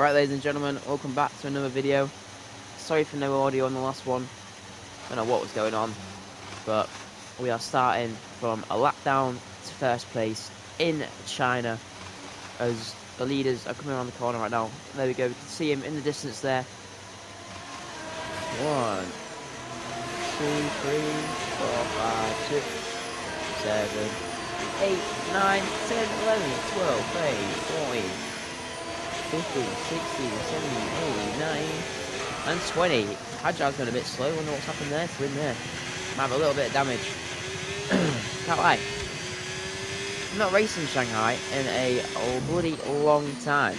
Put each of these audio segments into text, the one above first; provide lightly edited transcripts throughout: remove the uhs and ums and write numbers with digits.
Right, ladies and gentlemen, welcome back to another video. Sorry for no audio on the last one. Don't know what was going on, but we are starting from a lap down to first place in China as the leaders are coming around the corner right now. There we go, we can see him in the distance there. 1, 2, 3, 4, 5, 6, 7, 8, 9, 10, 11, 12, 13, 14. 15, 16, 17, 18, 19, and 20. Hajar's going a bit slow. I wonder what's happened there to him there. Might have a little bit of damage. Can't lie. I'm not racing Shanghai in a bloody long time.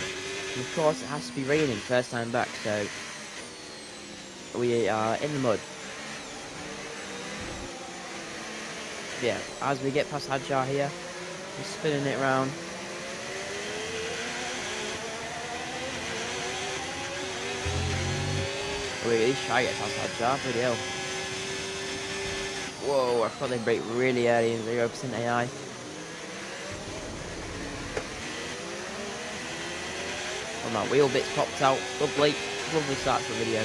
And of course, it has to be raining first time back, so we are in the mud. Yeah, as we get past Hajar here, we're spinning it around. Wait, he's shy at past Hajar, pretty hell. Whoa, I thought they'd break really early in 0% AI. Oh, my wheel bits popped out. Lovely, lovely start to the video.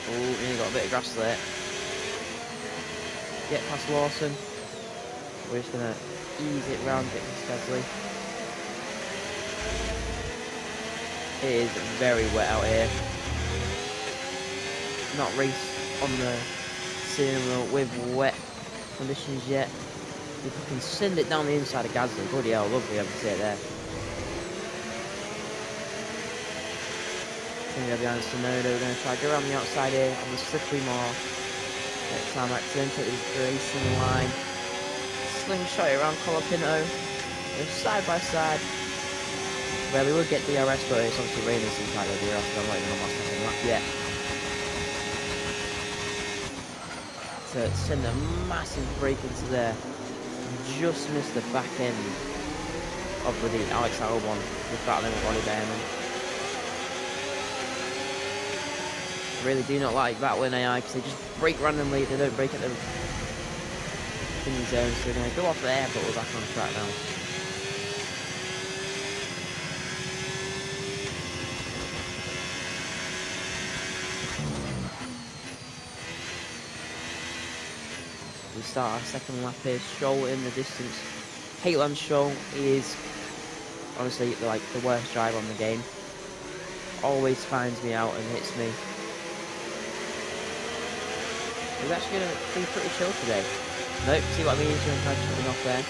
Oh, nearly got a bit of grass there. Get past Lawson. We're just going to ease it round a bit steadily. It is very wet out here. Not raced on the steering wheel with wet conditions yet. If we can send it down the inside of Gasly, bloody hell, lovely, I can see it there. Behind Sonoda, we're going to try to go around the outside here on the slippery mark. Next time accidentally racing line. Slingshot it around Colapinto. They're side by side. Well, we would get DRS, but it's obviously raining since I got DRS, so I'm not even on my second lap yet. To send a massive break into there. Just missed the back end of the Alex Albon with battling with Ronnie Behrman. I really do not like battling AI because they just break randomly, they don't break at the zone, so we're going to go off there, but we're back on track now. We start our second lap here. Stroll in the distance. Hate Lance Stroll. He is honestly like the worst driver on the game. Always finds me out and hits me. He's actually going to be pretty chill today. Nope, see what I mean? He's going to try jumping off there.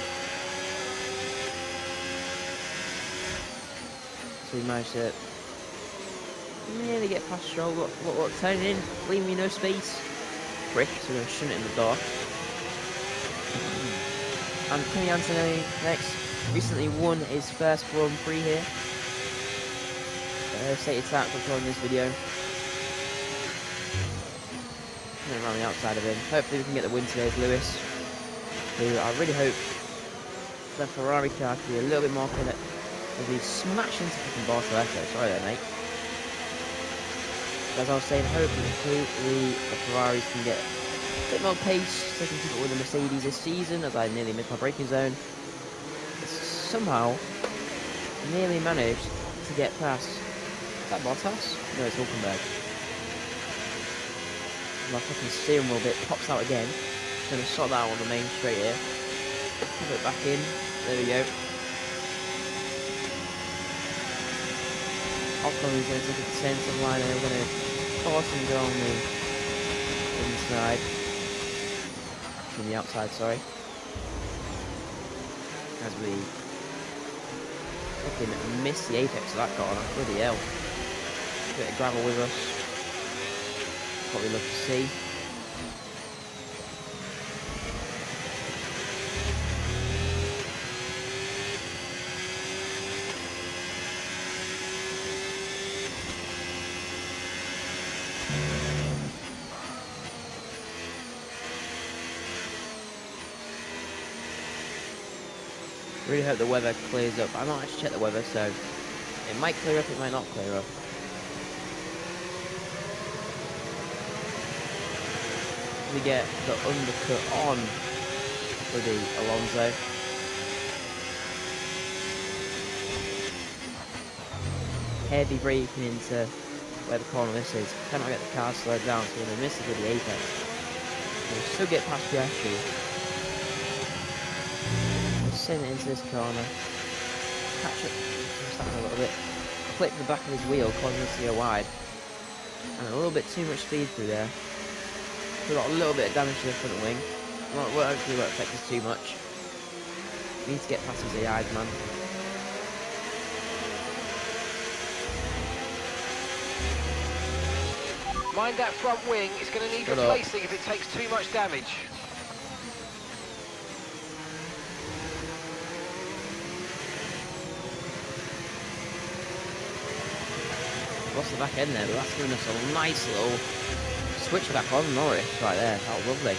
So we managed to nearly get past Stroll. Look, turning in, leaving me no space. Brick, so we're going to shunt it in the door. And Kimi Antonelli next. Recently won his first Grand Prix here. Stated tap recording this video. Around the outside of him. Hopefully we can get the win today with Lewis, who I really hope the Ferrari car can be a little bit more connected. He'll be smashed into fucking Bartoletta. Sorry there, mate. As I was saying, hopefully the Ferraris can get a bit more pace so they can keep it with the Mercedes this season, as I nearly missed my braking zone. Somehow nearly managed to get past. Is that Bottas? No, it's Hulkenberg. My fucking steering wheel bit pops out again. Just going to sort that out on the main straight here. Put it back in. There we go. Ocon is going to take it to the centre line and we're going to force him to go on the inside. From the outside, sorry. As we fucking miss the apex of that corner. Bloody hell. Bit of gravel with us. What we love to see. Really hope the weather clears up. I've not actually checked the weather, so it might clear up, it might not clear up. to get the undercut on for the Alonso. Heavy braking into where the corner this is. Cannot get the car slowed down, so when they miss it with the apex, they'll still get past Piastri. They'll send it into this corner. Catch up a little bit. Clip the back of his wheel, causing us to go wide. And a little bit too much speed through there. We've got a little bit of damage to the front wing. Hopefully won't affect us too much. We need to get past his AIs, man. Mind that front wing, it's going to need replacing if it takes too much damage. Lost the back end there, but that's giving us a nice little switch back on Norris right there. That was lovely.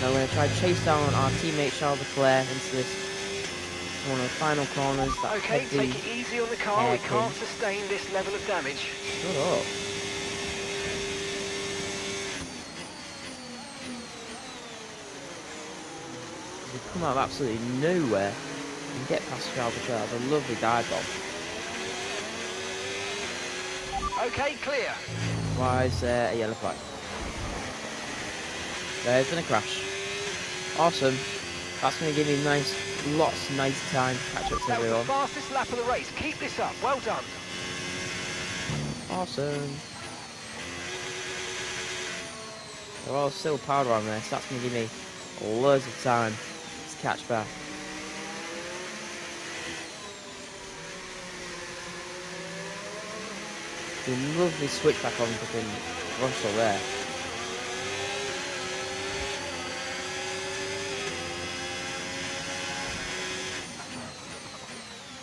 Now we're going to try to chase down our teammate Charles Leclerc into this one of the final corners. That okay, take it easy on the car. We can't sustain this level of damage. Shut up. We come out of absolutely nowhere and get past Charles Leclerc. That's a lovely dive bomb. Okay, clear. Why is there a yellow flag? There's been a crash. Awesome. That's going to give me lots of nice time to catch up to everyone. That was the fastest lap of the race. Keep this up. Well done. Awesome. We're all still powder on this. That's going to give me loads of time to catch back. The lovely switch back on fucking Russell there.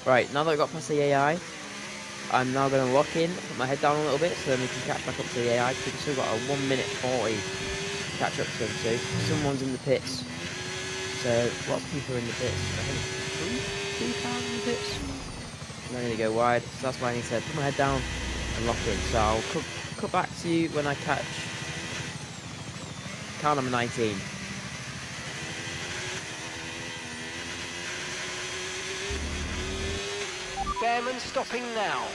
Right, now that I've got past the AI, I'm now going to lock in, put my head down a little bit so then we can catch back up to the AI. We've still got a 1 minute 40 to catch up to them too. Someone's in the pits. So, lots of people are in the pits. I think two cars in the pits. And I'm going to go wide, so that's why I need to put my head down and lock in. So I'll cut back to you when I catch car number 19. Behrman stopping now.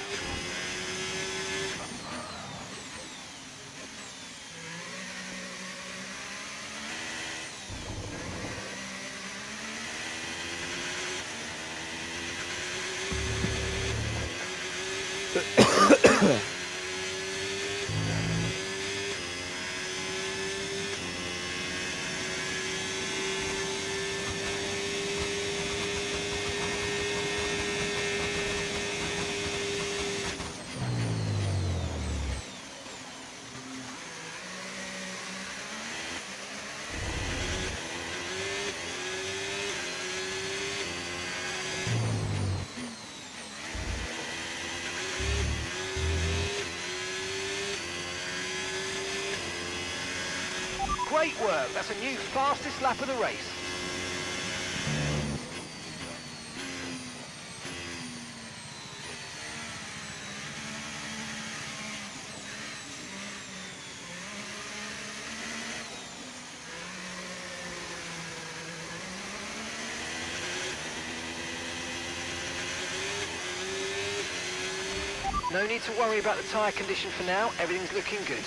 Great work, that's a new fastest lap of the race. No need to worry about the tyre condition for now, everything's looking good.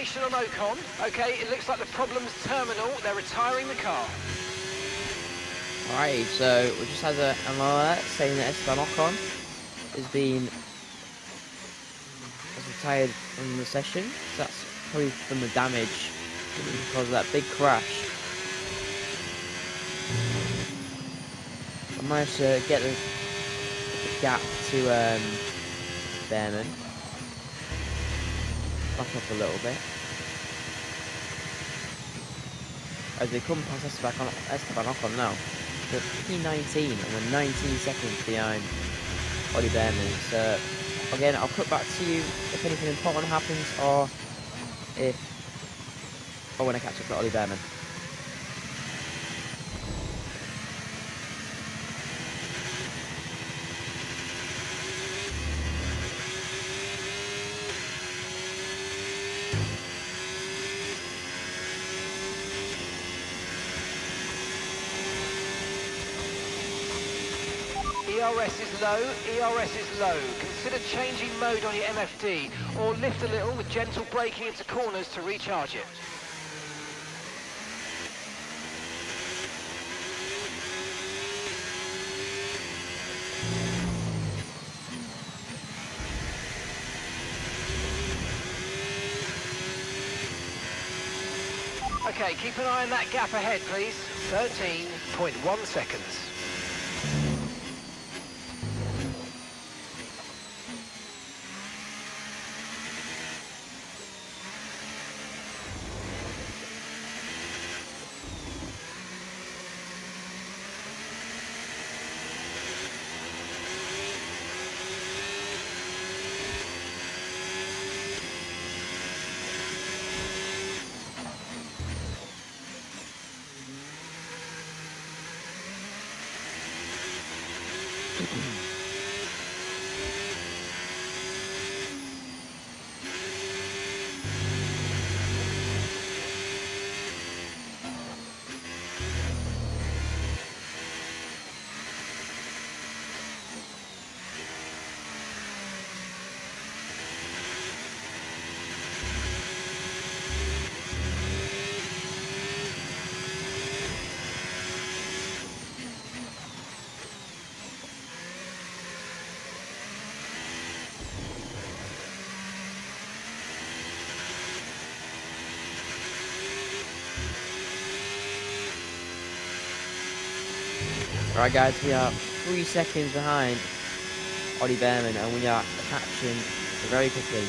acceleration on Ocon. Okay, it looks like the problem's terminal. They're retiring the car. Alright, so we just had an alert saying that Esteban Ocon has retired from the session. So that's probably from the damage because of that big crash. I managed to get the gap to Behrman back up a little bit. As we come past Esteban Ocon now, the P19 and we're 19 seconds behind Ollie Behrman. So again, I'll cut back to you if anything important happens or when I catch up with Ollie Behrman. ERS is low, ERS is low. Consider changing mode on your MFD or lift a little with gentle braking into corners to recharge it. Okay, keep an eye on that gap ahead, please. 13.1 seconds. Alright guys, we are 3 seconds behind Ollie Behrman and we are catching very quickly.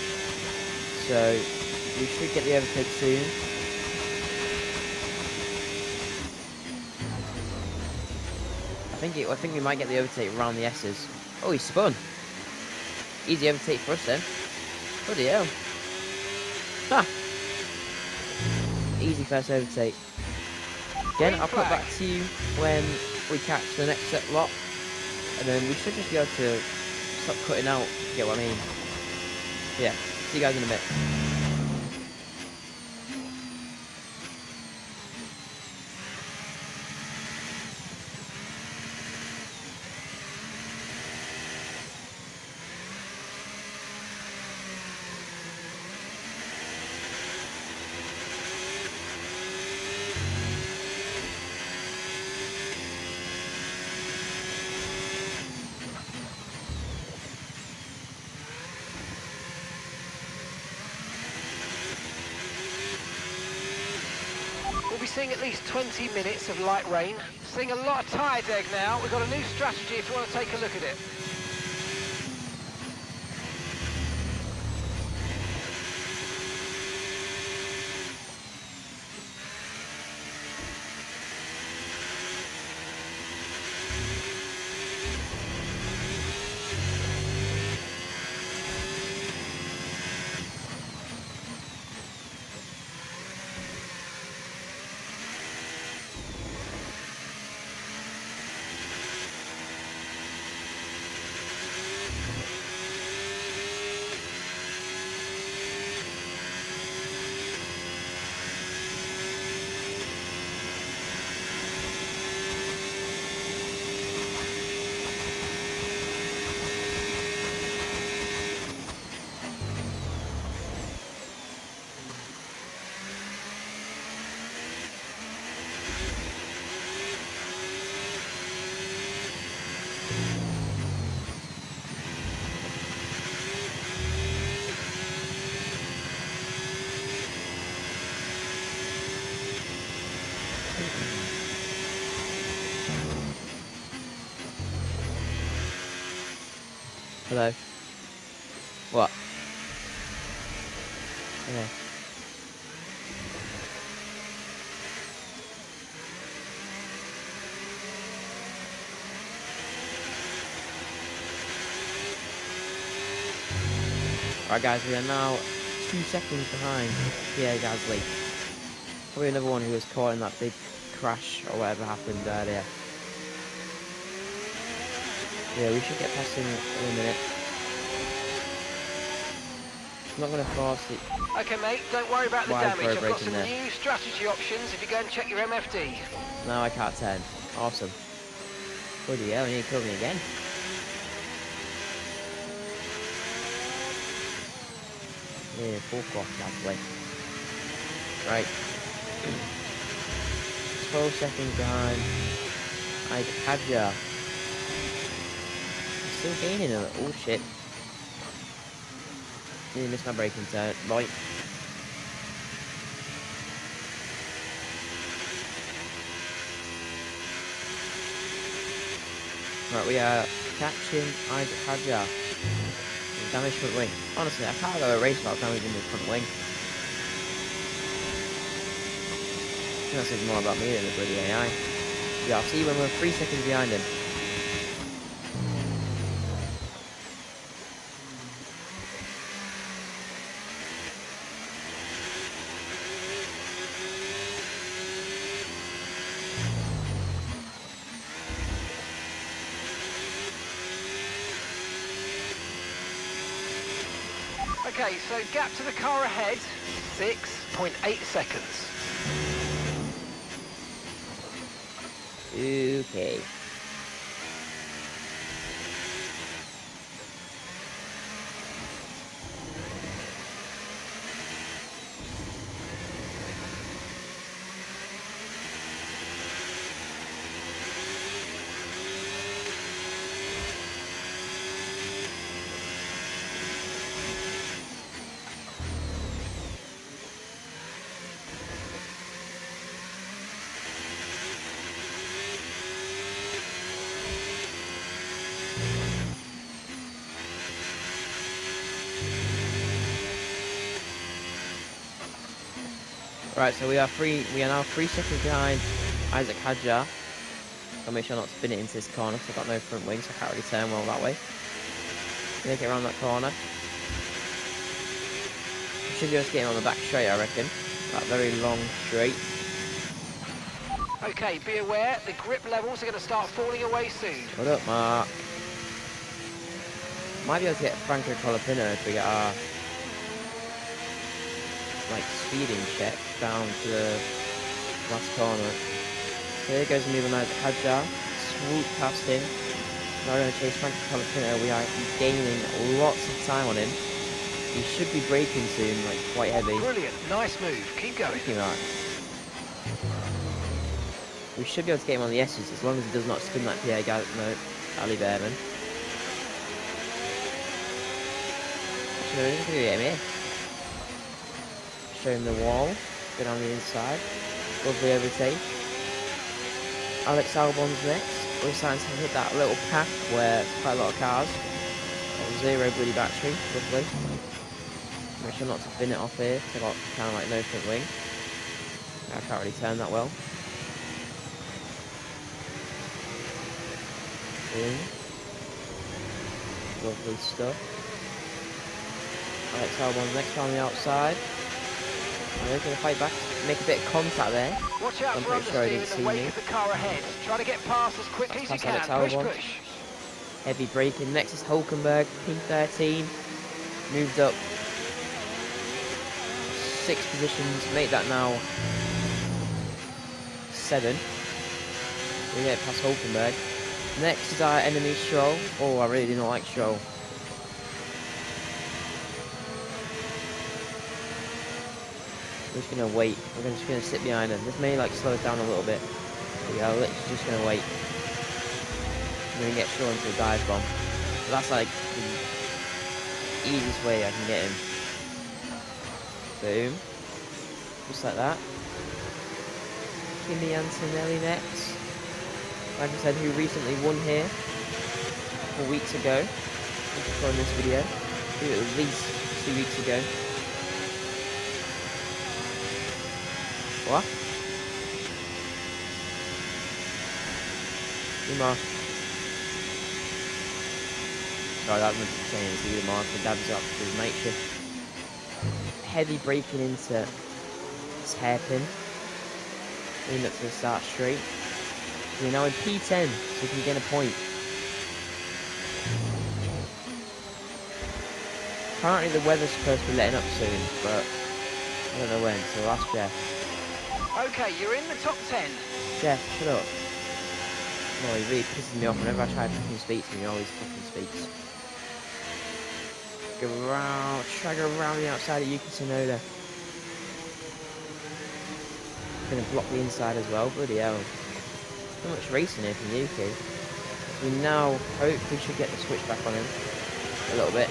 So we should get the overtake soon. I think we might get the overtake around the S's. Oh, he spun. Easy overtake for us then. Bloody hell. Ha! Easy first overtake. Again, I'll cut back to you when we catch the next set lot, and then we should just be able to stop cutting out, if you get what I mean. Yeah, see you guys in a bit. We'll be seeing at least 20 minutes of light rain. Seeing a lot of tyre deg now. We've got a new strategy if you want to take a look at it. Hello. What? Okay. Alright guys, we are now 2 seconds behind Pierre Gasly. Probably another one who was caught in that big crash or whatever happened earlier. Yeah, we should get past him in a minute. I'm not going to force it. Okay, mate, don't worry about the Wide damage. I've got breaking some there. new strategy options if you go and check your MFD. No, I can't turn. Awesome. Bloody hell, you killed me again. Yeah, full off, Gasly. Right. 12 seconds behind. I had ya. Still gaining a little. Oh shit. Nearly missed my braking turn. Right. Right, we are catching Haja. Damage front wing. Honestly, I can't go a race without damaging the front wing. I think that says more about me than the bloody AI. Yeah, I'll see when we're 3 seconds behind him. Okay, so gap to the car ahead, 6.8 seconds. Okay. Right, so we are now 3 seconds behind Isaac Hadjar. I'll make sure not to spin it into this corner because I've got no front wing, so I can't really turn well that way. Make it around that corner. Should be able to get him on the back straight, I reckon. That very long straight. Okay, be aware, the grip levels are going to start falling away soon. What up, Mark? Might be able to get Franco Colapinto if we get our speeding check down to the last corner. So here goes another Isaac Hadjar. Swoop past him. Now we're going to chase Franco Colapinto. We are gaining lots of time on him. He should be braking soon, quite heavy. Brilliant, nice move, keep going. Thank you, Mark. We should be able to get him on the S's as long as he does not spin that Pierre Ali Behrman. So we're just going to get him here. Show him the wall. Get on the inside. Lovely overtake. Alex Albon's next. We're starting to hit that little path where quite a lot of cars. Zero bloody battery. Lovely. Make sure not to spin it off here. I've got kind of no front wing. I can't really turn that well. Lovely stuff. Alex Albon's next on the outside. I'm going to fight back, make a bit of contact there. Watch out for understeer in the wake of the car ahead. Try to get past as quickly as you can. Push, push. Heavy braking. Next is Hulkenberg, P13. Moved up 6 positions. Make that now 7. We get past Hulkenberg. Next is our enemy Stroll. Oh, I really do not like Stroll. We're just going to wait. We're just going to sit behind him. This may slow us down a little bit. But yeah, we're literally just going to wait. I'm going to get Stroll into a dive bomb. So that's the easiest way I can get him. Boom. Just like that. Kimi Antonelli next. Like I said, who recently won here a couple weeks ago. recording this video. I think it was at least 2 weeks ago. What? Mark. Sorry, that was saying it's either Mark or Dad's up for his night shift. Heavy braking into this hairpin. Leading up to the start straight. We're now in P10, so we can get a point. Apparently the weather's supposed to be letting up soon, but I don't know when, so I'll ask Jeff. Okay, you're in the top 10. Jeff, shut up. No, he really pisses me off whenever I try to fucking speak to him, he always fucking speaks. Go around, try to go around the outside of Yuki Tsunoda. Gonna block the inside as well, bloody hell. So much racing here from Yuki. We now hopefully should get the switch back on him a little bit.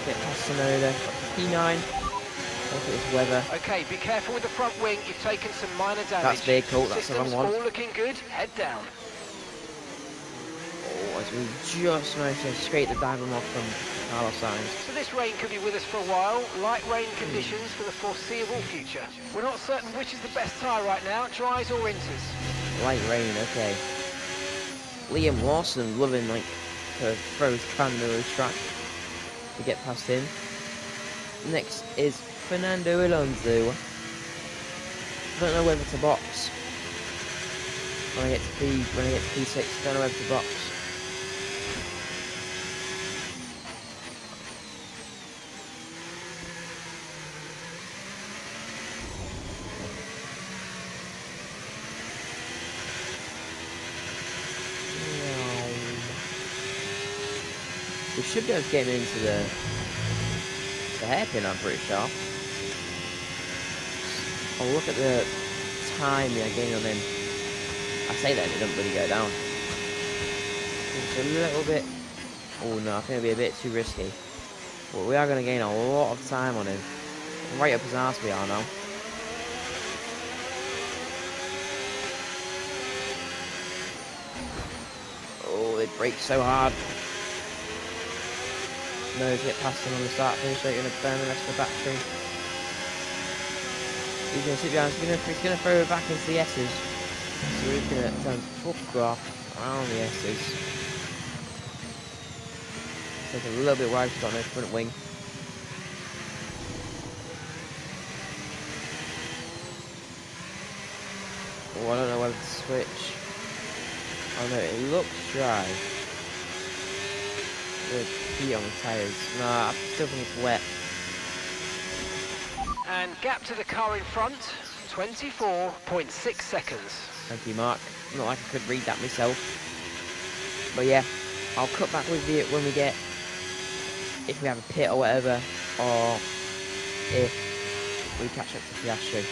Get past Tsunoda, P9. Look at this weather. Okay, be careful with the front wing, you've taken some minor damage. That's big, cool, that's the wrong one. Systems all looking good, head down. Oh, as we just managed to scrape the dive off from Carlos Sainz. So this rain could be with us for a while. Light rain conditions for the foreseeable future. We're not certain which is the best tyre right now, dries or inters. Light rain, okay. Liam Lawson loving like to throw his car in the middle of the track to get past him. Next is Fernando Alonso. I don't know whether to box. When I get to P6, don't know whether to box. We should be able to get him into the hairpin, I'm pretty sure. I'll look at the time I gained on him. I say that, it doesn't really go down. It's a little bit... Oh no, I think it'll be a bit too risky. But we are going to gain a lot of time on him. Right up his arse we are now. Oh, they brake so hard. No, to get past him on the start finish, so he's going to burn the rest of the battery. He's going to sit down, he's going to throw it back into the S's. So he's going to turn fuck off around the S's. Take a little bit wide, he's got no front wing. Oh, I don't know whether to switch. Oh no, it looks dry. The heat on the tyres. Nah, I still think it's wet. And gap to the car in front, 24.6 seconds. Thank you, Mark. Not like I could read that myself. But yeah, I'll cut back with you when we get, if we have a pit or whatever, or if we catch up to Piastri.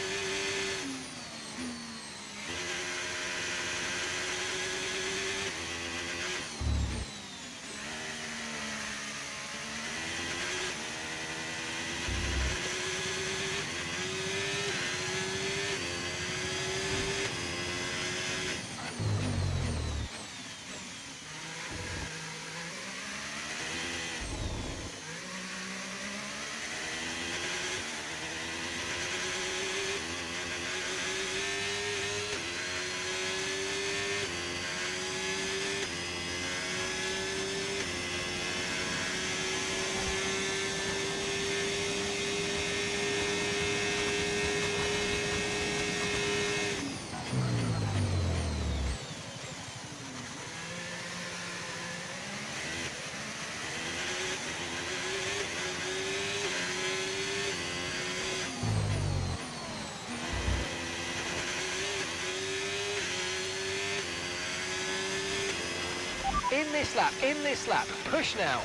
In this lap, push now.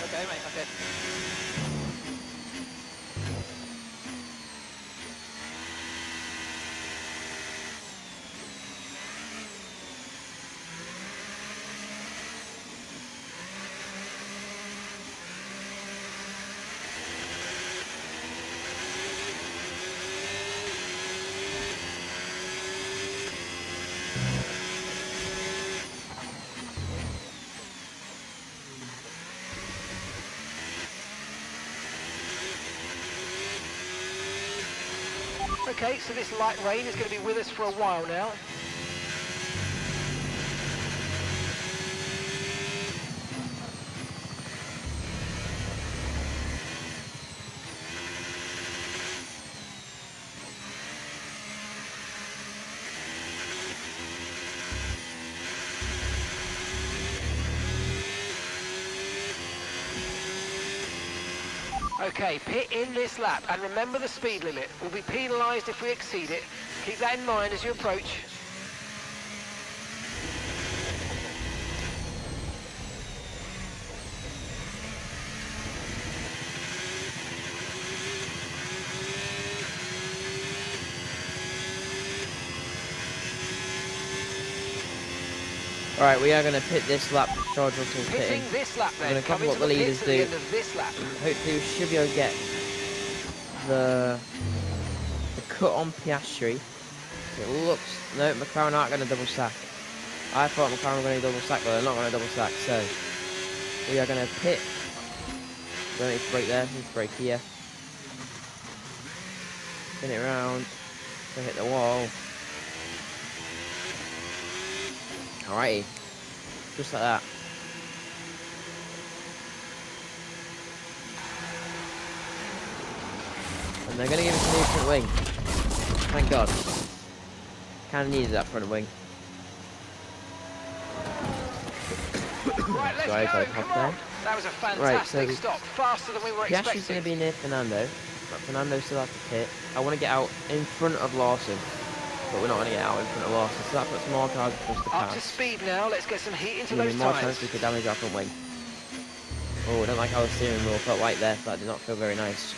Okay, mate, okay. Okay, so this light rain is going to be with us for a while now. Okay, pit in this lap, and remember the speed limit. We'll be penalised if we exceed it. Keep that in mind as you approach. Alright, we are going to pit this lap. George Russell's Pitting this lap then. We're going to cover what the leaders do. The end of this lap. Hopefully we should be able to get the cut on Piastri. It looks... No, McLaren aren't going to double stack. I thought McLaren were going to double stack, but they're not going to double stack. So, we are going to pit. Don't need to brake there, need to brake here. Spin it around. Don't hit the wall. Alrighty. Just like that. And they're going to give us a new front wing. Thank God. Kind of needed that front wing. Right, let's Sorry, go. Come on. That was a fantastic stop. Faster than we were expecting. Piastri's going to be near Fernando. But Fernando still has to pit. I want to get out in front of Lawson. But we're not going to get out in front of Lawson. So that puts more cars for us to pass. Up to speed now. Let's get some heat into There's those more tyres. chance we could damage our front wing. Oh, I don't like how the steering wheel felt light there. That did not feel very nice.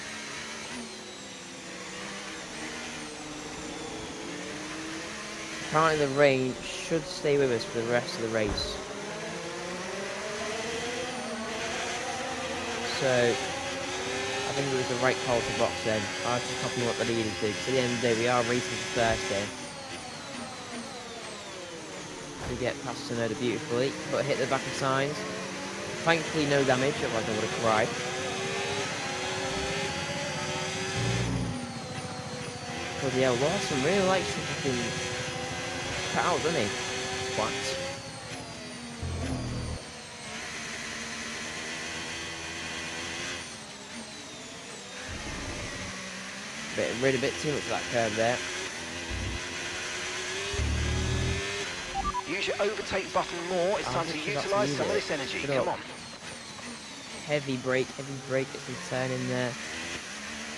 Apparently the rain should stay with us for the rest of the race. So, I think it was the right call to box then. I was just copying what the leaders do. Because at the end of the day, we are racing for Thursday. We get past Tsunoda beautifully, but hit the back of signs. Thankfully, no damage, otherwise I would have cried. Because yeah, Lawson really likes to fucking cut out, doesn't he? Twat. Rid a bit too much of that curve there. Use your overtake button more. It's time to utilise some of this energy. Come on. Heavy brake at the turn in there.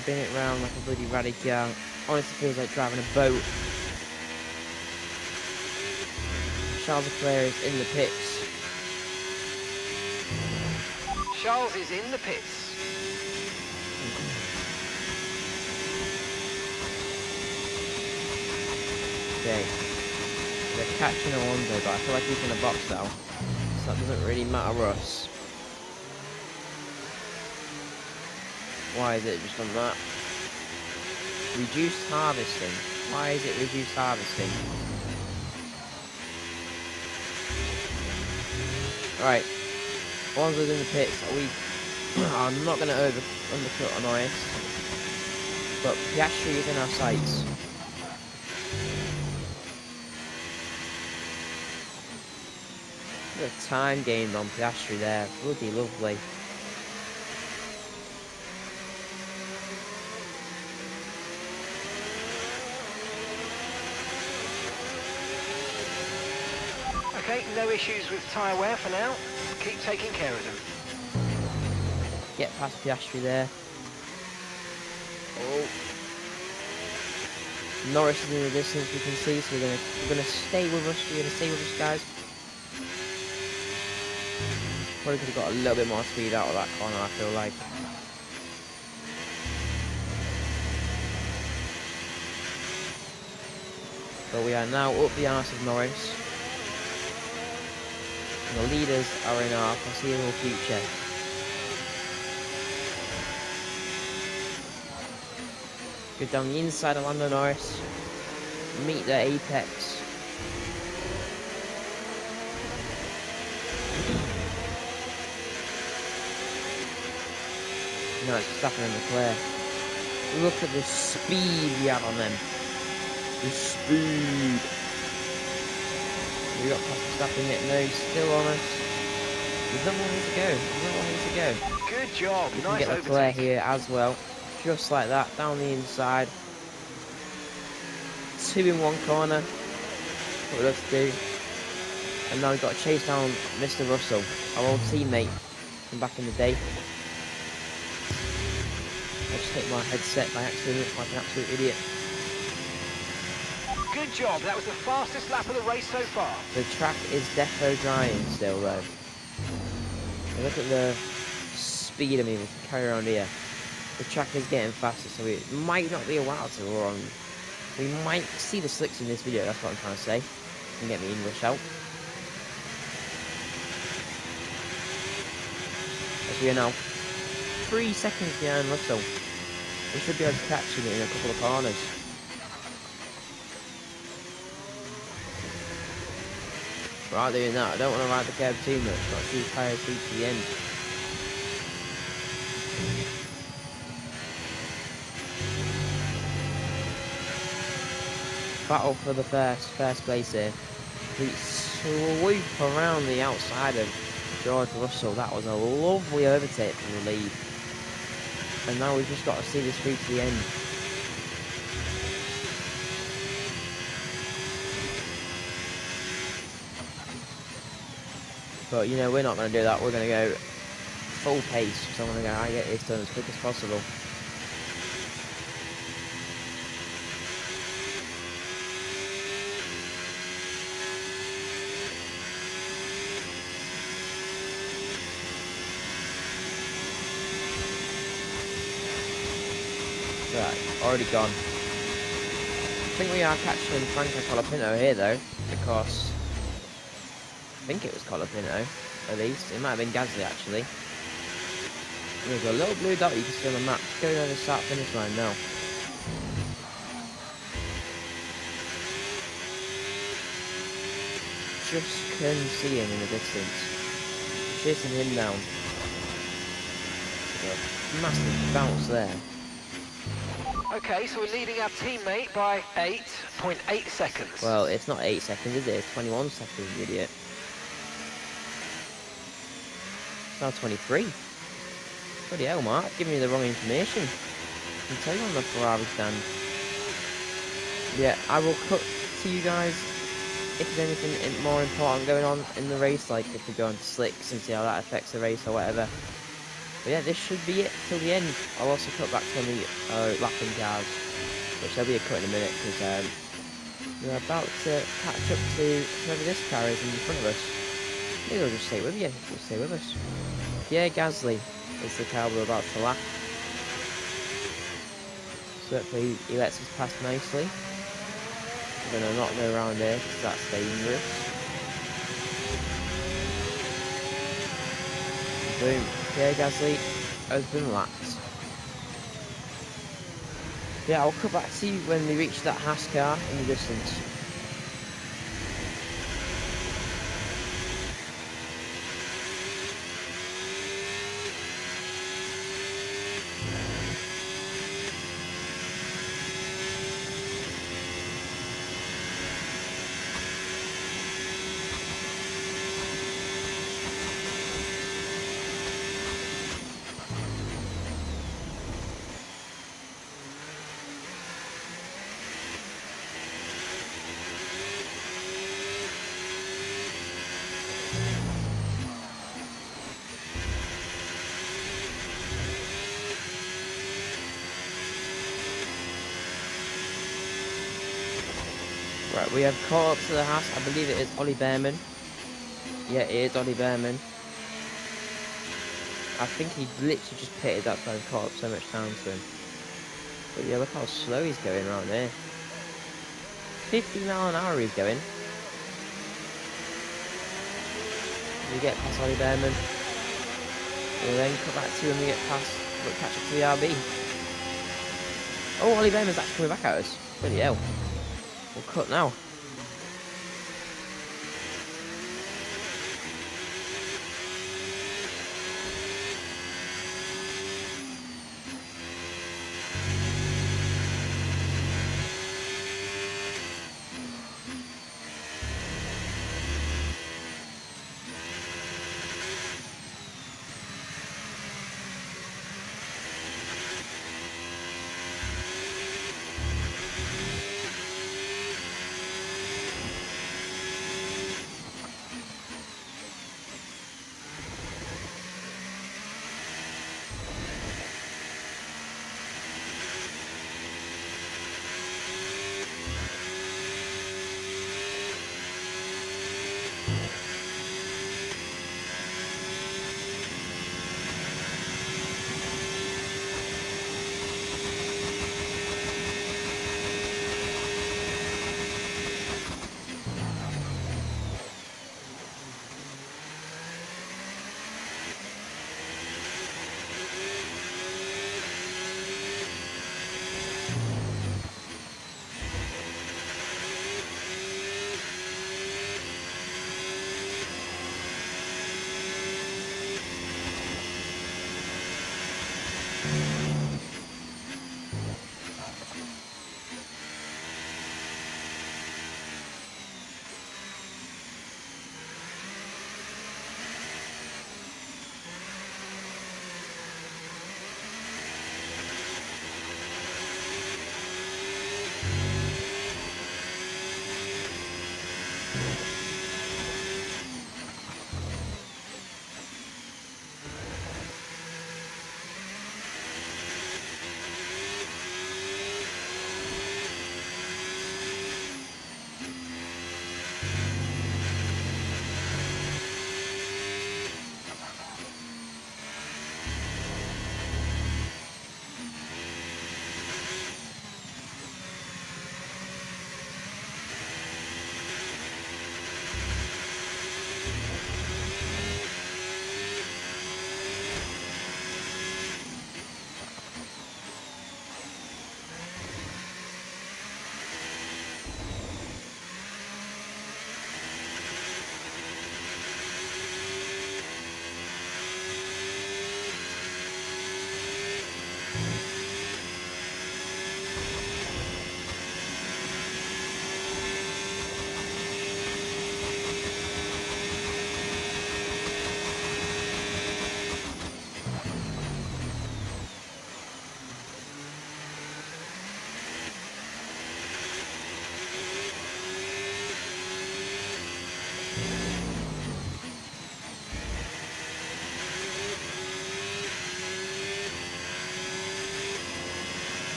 Spin it round like a bloody radical. Honestly feels like driving a boat. Charles Leclerc is in the pits. Charles is in the pits. Okay. They're catching Alonso, but I feel like he's in a box now. So that doesn't really matter us. Why is it just done that? Reduced harvesting. Why is it reduced harvesting? Right. Alonso's in the pits. I'm not going to undercut on Norris. But Piastri is in our sights. The time gained on Piastri there, bloody lovely. Okay, no issues with tyre wear for now. Keep taking care of them. Get past Piastri there. Oh. Norris is in the distance, we can see, so we're gonna stay with us. We're gonna stay with us, guys. Probably could have got a little bit more speed out of that corner, I feel like. But we are now up the arse of Norris. And the leaders are in our foreseeable future. Go down the inside of Lando Norris. Meet their apex. No, it's Verstappen and Leclerc. Look at the speed we have on them. The speed. We got past Verstappen yet? No, he's still on us. There's not one to go. There's not one to go. Good job. We can Nice get Leclerc overtake. here as well. Just like that, down the inside. 2 in 1 corner. What we love to do. And now we've got to chase down Mr. Russell, our old teammate from back in the day. I just hit my headset by accident like an absolute idiot. Good job. That was the fastest lap of the race so far. The track is defo drying still though. And look at the speed of me, we can carry around here. The track is getting faster, so it might not be a while till we're on. We might see the slicks in this video, that's what I'm trying to say. Can get me English out. As we are now 3 seconds behind Russell. We should be able to catch him in a couple of corners. Right, doing that. I don't want to ride the curb too much. Got to see the tyres through to the end. Battle for the first place here. We swoop around the outside of George Russell. That was a lovely overtake from the lead. And now we've just got to see this through to the end. But, you know, we're not going to do that. We're going to go full pace. So I'm going to get this done as quick as possible. Right, already gone. I think we are catching Franco Colapinto here, though, because I think it was Colapinto, at least. It might have been Gasly, actually. There's a little blue dot you can see on the map. Just going over the start-finish line now. Just can see him in the distance. Chasing him down. Massive bounce there. Okay, so we're leading our teammate by 8.8 seconds. Well, it's not 8 seconds, is it? It's 21 seconds, you idiot. It's now 23. Bloody hell, Mark. Giving me the wrong information. I can tell you on the Ferrari stand. Yeah, I will cut to you guys if there's anything more important going on in the race, like if we go on to slicks and see how that affects the race or whatever. But yeah, this should be it till the end. I'll also cut back to the lapping cars, which there'll be a cut in a minute because we're about to catch up to whoever this car is in front of us. Maybe they'll just stay with you. Just stay with us. Yeah, Gasly is the car we're about to lap. So hopefully he lets us pass nicely. We're going to not go around here because that's dangerous. Boom. Okay, Gasly has been lapped. Yeah, I'll cut back to you when we reach that Haas car in the distance. Right, we have caught up to the Haas. I believe it is Ollie Behrman. Yeah, it is Ollie Behrman. I think he literally just pitted, that's why I've caught up so much time to him. But yeah, look how slow he's going around here. 50 mile an hour he's going. We get past Ollie Behrman. We'll then come back to when we get past, we'll catch up to the RB. Oh, Ollie Behrman's actually coming back at us. Bloody hell. We'll cut now.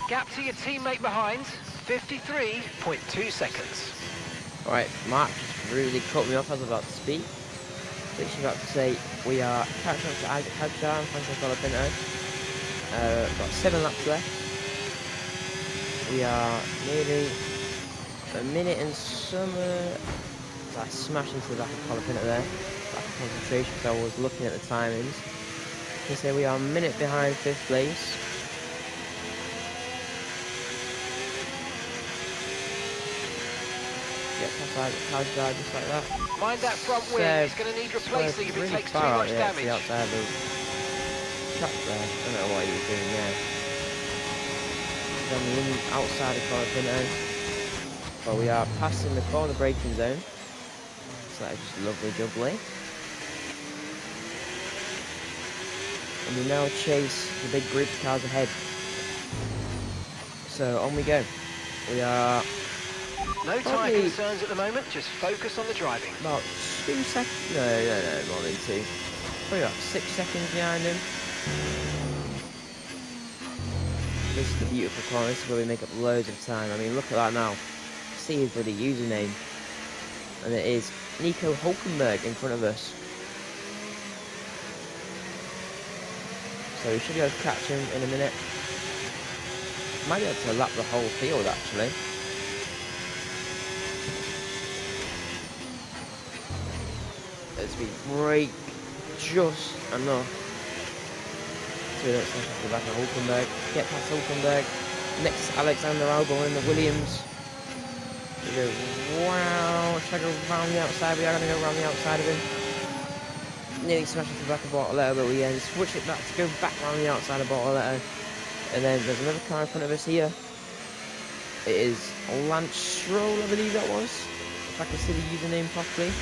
Gap to your teammate behind, 53.2 seconds. Right, Mark just really cut me off as I was about to speak. Literally about to say we are catching up to Isaac Hadjar and Francis Colapinto. Got 7 laps left. We are nearly a minute and some. I smashed into the back of Colapinto there. Lack of concentration because I was looking at the timings. You can say we are a minute behind 5th place. Get past Isaac Hadjar just like that. Mind that front wing, it's going to need replacing if it takes too much damage. Outside of the track there. I don't know what he was doing there. He's on the outside of Colapinto. But we are passing the corner braking zone. So that is just lovely jubbly. And we now chase the big group of cars ahead. So on we go. We are no tyre concerns at the moment, just focus on the driving. About 2 seconds, no, more than 2. Probably about 6 seconds behind him. This is the beautiful corner, this is where we make up loads of time. I mean, look at that now. See his bloody username. And it is Nico Hulkenberg in front of us. So we should be able to catch him in a minute. Might be able to lap the whole field actually. As we brake just enough so we don't smash off the back of Hulkenberg. Get past Hulkenberg. Next Alexander Albon in the Williams. We go wow, try to go around the outside. We are going to go around the outside of him. Nearly smashed off the back of Bortoletto, but we then switch it back to go back around the outside of Bortoletto. And then there's another car in front of us here. It is Lance Stroll, I believe that was. If I can see the username properly.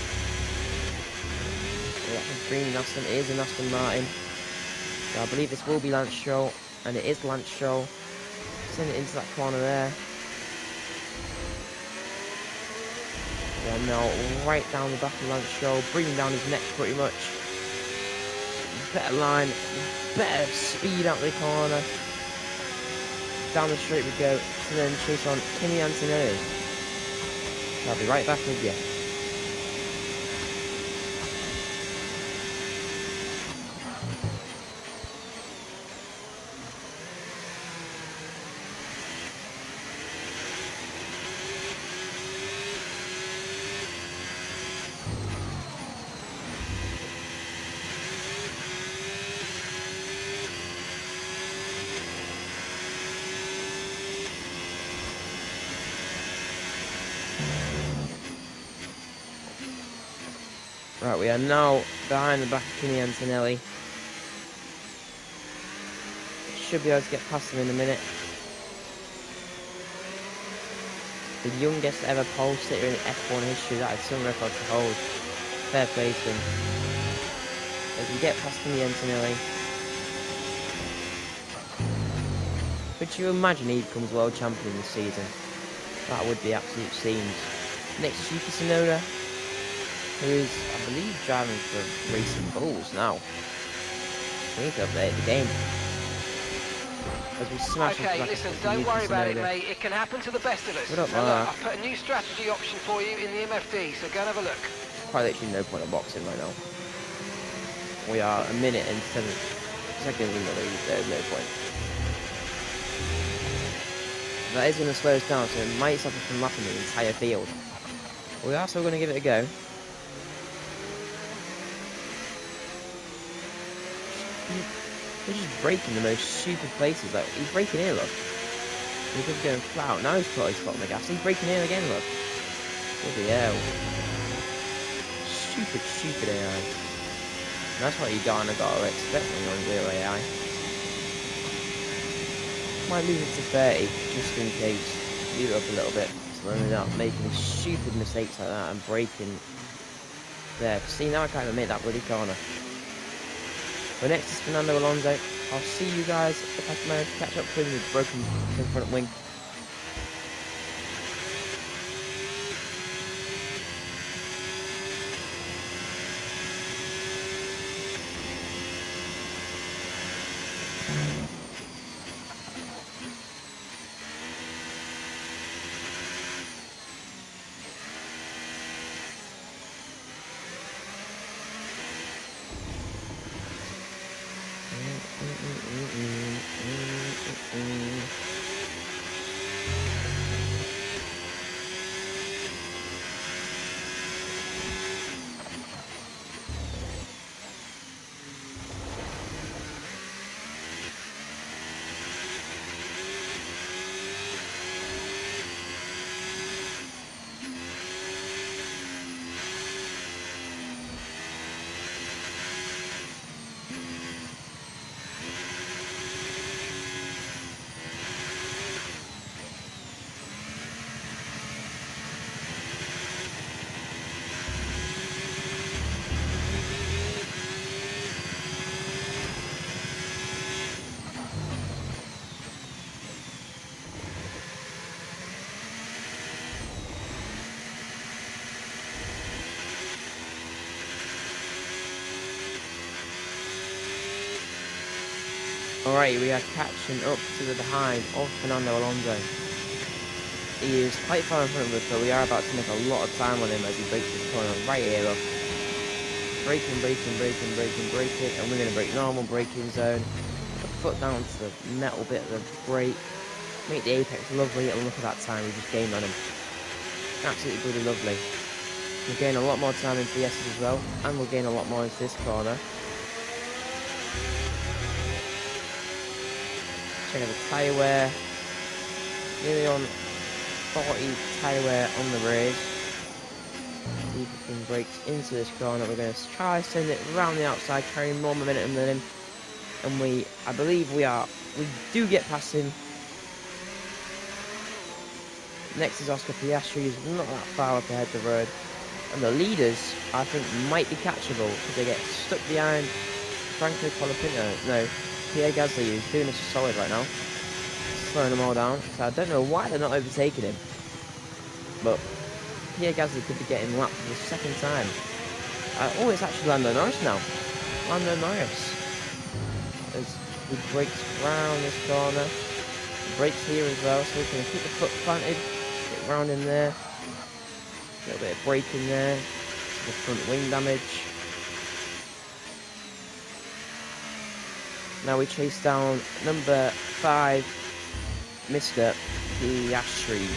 That's a green Aston. It is an Aston Martin. So I believe this will be Lance Stroll, and it is Lance Stroll. Send it into that corner there. Yeah, now right down the back of Lance Stroll, bringing down his neck pretty much. Better line, better speed out the corner. Down the straight we go, and then chase on Kimi Antonelli. I'll be right back with you. Right, we are now behind the back of Kimi Antonelli. Should be able to get past him in a minute. The youngest ever pole sitter in F1 history. That is some record to hold. Fair play to him. As we get past Kimi Antonelli. Could you imagine he becomes world champion this season? That would be absolute scenes. Next, Yuki Tsunoda, who is, I believe, driving for Racing Bulls now. We need to update the game. As we smash Okay, listen, don't worry about it, mate. It can happen to the best of us. What up, So look, Mark? I've put a new strategy option for you in the MFD, so go and have a look. Quite literally no point of boxing right now. We are a minute and 7 seconds in the lead. There's no point. That is going to slow us down, so it might stop us from lapping the entire field. We are still going to give it a go. He's just braking the most stupid places. Like, he's braking here, look. He could be going flat out. Now he's put his foot on the gas. He's braking here again, look. Bloody hell. Stupid AI. And that's what you kind of got to expect when you're on zero AI. Might leave it to 30, just in case. Leave it up a little bit, so then we're not making stupid mistakes like that and braking there. See, now I can't even make that bloody corner. But next is Fernando Alonso. I'll see you guys if I can manage to catch up with him with broken front wing. Alright, we are catching up to the behind of Fernando Alonso. He is quite far in front of us, but we are about to make a lot of time on him as he breaks this corner right here, look. Braking, and we're going to break normal braking zone. Put the foot down to the metal bit of the brake. Make the apex lovely, and look at that time we just gained on him. Absolutely bloody lovely. We'll gain a lot more time into the S's as well, and we'll gain a lot more into this corner. Check out the tyre wear. Nearly on 40 tyre wear on the rears. See if we can break into this corner. We're going to try to send it around the outside, carrying more momentum than him. And I believe we do get past him. Next is Oscar Piastri, who's not that far up ahead the road. And the leaders, I think, might be catchable because they get stuck behind Franco Colapinto. No, Pierre Gasly, who's doing us a solid right now. Slowing them all down. So I don't know why they're not overtaking him. But Pierre Gasly could be getting lapped for the second time. Oh, it's actually Lando Norris now. Lando Norris. As he breaks round this corner. Brakes here as well, so we can keep the foot planted. Get round in there. A little bit of braking there. The front wing damage. Now we chase down number 5, Mr. Piastri.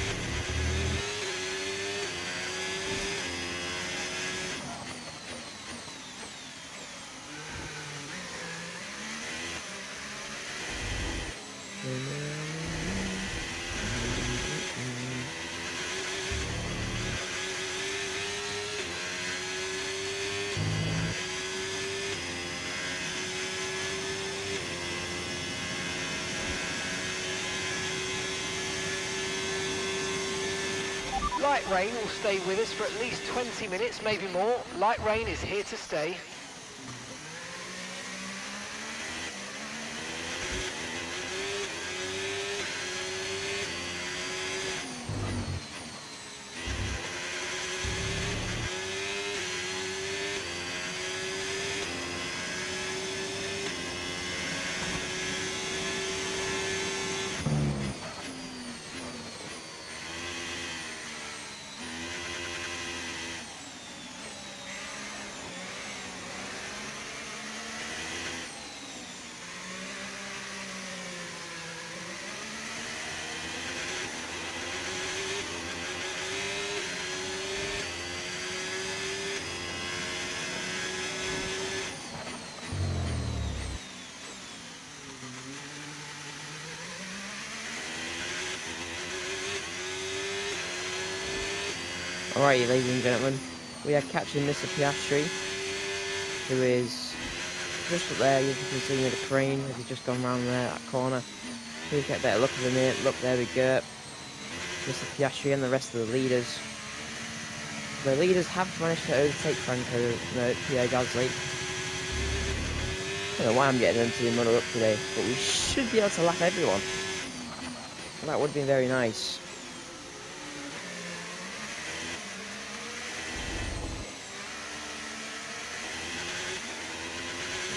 Light rain will stay with us for at least 20 minutes, maybe more. Light rain is here to stay. Alright, ladies and gentlemen, we are catching Mr. Piastri, who is just up there. You can see near the crane as he's just gone round there, that corner. We get a better look of him here. Look, there we go. Mr. Piastri and the rest of the leaders. The leaders have managed to overtake Pierre Gasly. I don't know why I'm getting them to muddle up today, but we should be able to lap everyone. That would be very nice.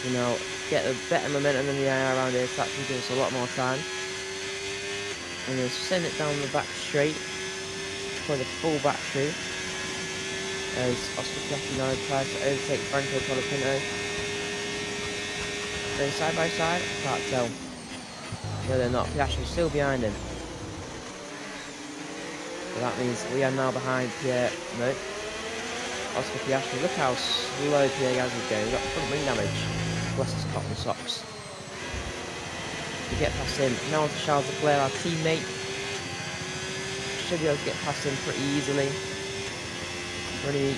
You know, get a better momentum than the air around here, so that can give us a lot more time. I'm going to send it down the back straight for the full back straight as Oscar Piastri now tries to overtake Franco Colapinto. Going side by side, I can't tell. No, they're not. Piastri's still behind him. So that means we are now behind Oscar Piastri. Look how slow Pierre Gasly's going. He's got front wing damage. Bless his cotton socks. To get past him. Now on to Charles Leclerc, our teammate. Should be able to get past him pretty easily. We're only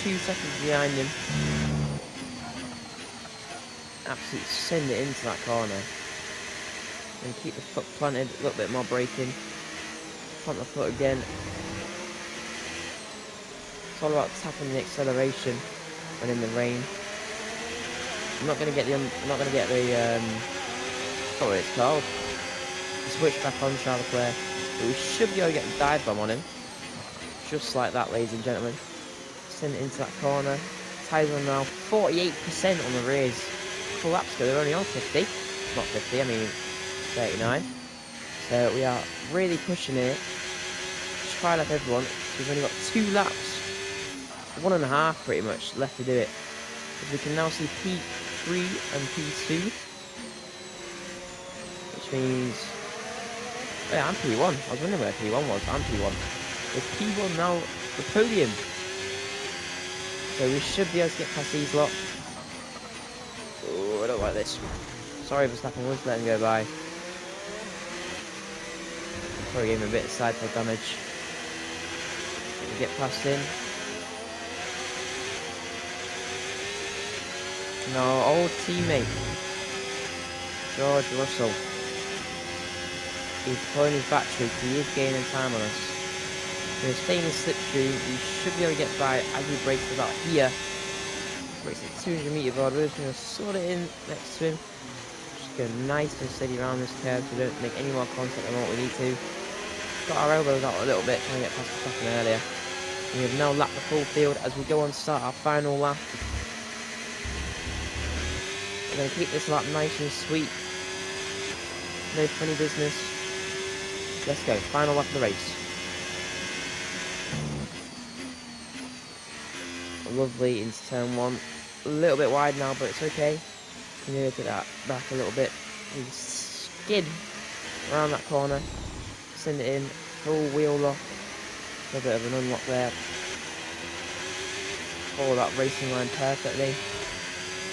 2 seconds behind him. Absolutely send it into that corner. And keep the foot planted, a little bit more braking. Plant the foot again. It's all about tapping the acceleration when in the rain. I'm not gonna get the what it's called. The switch back on Charles Leclerc. But we should be able to get the dive bomb on him. Just like that, ladies and gentlemen. Send it into that corner. Tyres are now 48% on the rears. A couple laps ago, they're only on 50. Not 50, I mean 39. So we are really pushing it. Try lap everyone. So we've only got 2 laps. 1.5 pretty much left to do it. As we can now see P3 and P2. Which means... yeah, I'm P1. I was wondering where P1 was. I'm P1. With P1 now the podium. So we should be able to get past these lot. Oh, I don't like this. Sorry for Verstappen, we'll just let him go by. Probably gave him a bit of side pod damage. Get past him. No, old teammate George Russell. He's pulling his battery because he is gaining time on us. We're staying in slipstream. We should be able to get by as we brake to about here. Brakes at 200 metre board. We're just going to sort it in next to him. Just go nice and steady around this curve so we don't make any more contact than what we need to. Got our elbows out a little bit trying to get past the top earlier. We have now lapped the full field as we go on to start our final lap. We're going to keep this lap nice and sweet. No funny business. Let's go. Final lap of the race. Lovely into turn 1. A little bit wide now, but it's okay. Can you look at that back a little bit? We skid around that corner. Send it in. Full wheel lock. A little bit of an unlock there. Follow that racing line perfectly.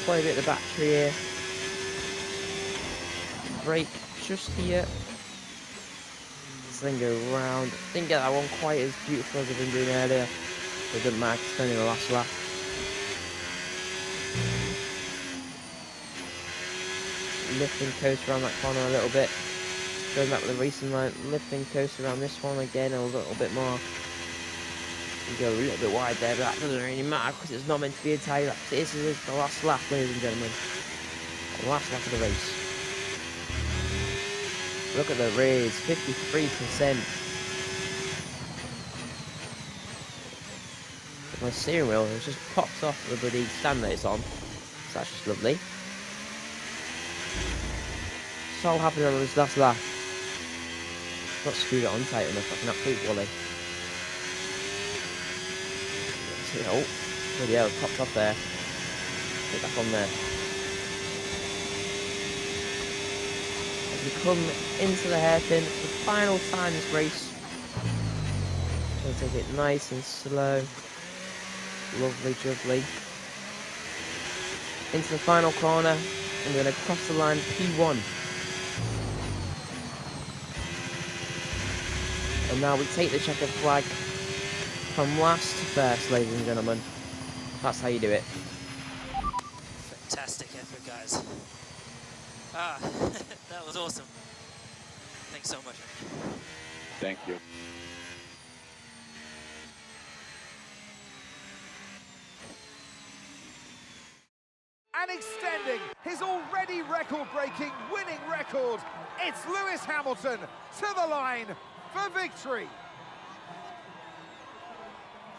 Play a bit of the battery here. Brake just here. Let's then go round. Didn't get that one quite as beautiful as I've been doing earlier. So it doesn't matter, spending the last lap. Lift and coast around that corner a little bit. Going back with the racing line. Lift and coast around this one again a little bit more. You go a little bit wide there, but that doesn't really matter because it's not meant to be a tie lap. This is the last lap, ladies and gentlemen. The last lap of the race. Look at the race, 53%. My steering wheel has just popped off the bloody stand that it's on. So that's just lovely. So happy on this last lap. Not screwed it on tight enough, like an absolute wally. Oh, bloody hell, popped off there. Get back on there. As we come into the hairpin for the final time this race. Trying to take it nice and slow. Lovely jubbly. Into the final corner, and we're going to cross the line P1. And now we take the checkered flag from last to first, ladies and gentlemen. That's how you do it. Fantastic effort, guys. That was awesome. Thanks so much. Thank you. And extending his already record-breaking winning record, it's Lewis Hamilton to the line for victory.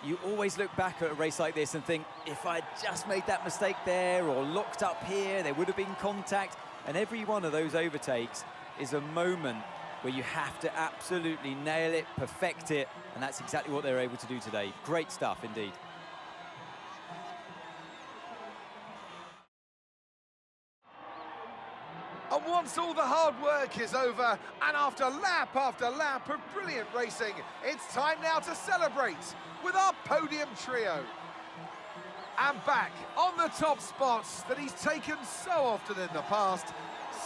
You always look back at a race like this and think, if I'd just made that mistake there or looked up here, there would have been contact. And every one of those overtakes is a moment where you have to absolutely nail it, perfect it, and that's exactly what they're able to do today. Great stuff indeed. And once all the hard work is over, and after lap of brilliant racing, it's time now to celebrate with our podium trio. And back on the top spots that he's taken so often in the past,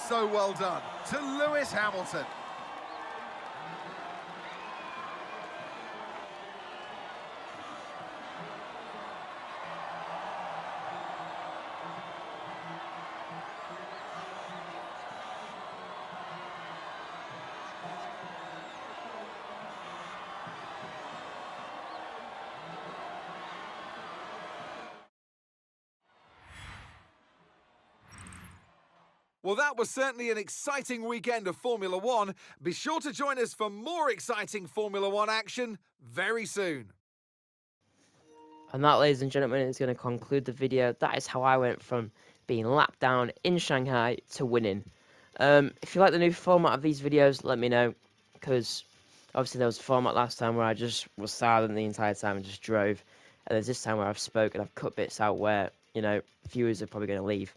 so well done to Lewis Hamilton. Well, that was certainly an exciting weekend of Formula One. Be sure to join us for more exciting Formula One action very soon. And that, ladies and gentlemen, is going to conclude the video. That is how I went from being lapped down in Shanghai to winning. If you like the new format of these videos, let me know. Because obviously there was a format last time where I just was silent the entire time and just drove. And there's this time where I've spoken, I've cut bits out where, you know, viewers are probably going to leave.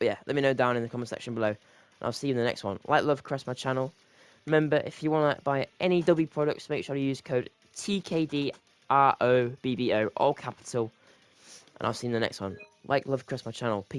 But yeah, let me know down in the comment section below. And I'll see you in the next one. Like, love, caress my channel. Remember, if you want to buy any W products, make sure to use code TKDROBBO, all capital. And I'll see you in the next one. Like, love, caress my channel. Peace.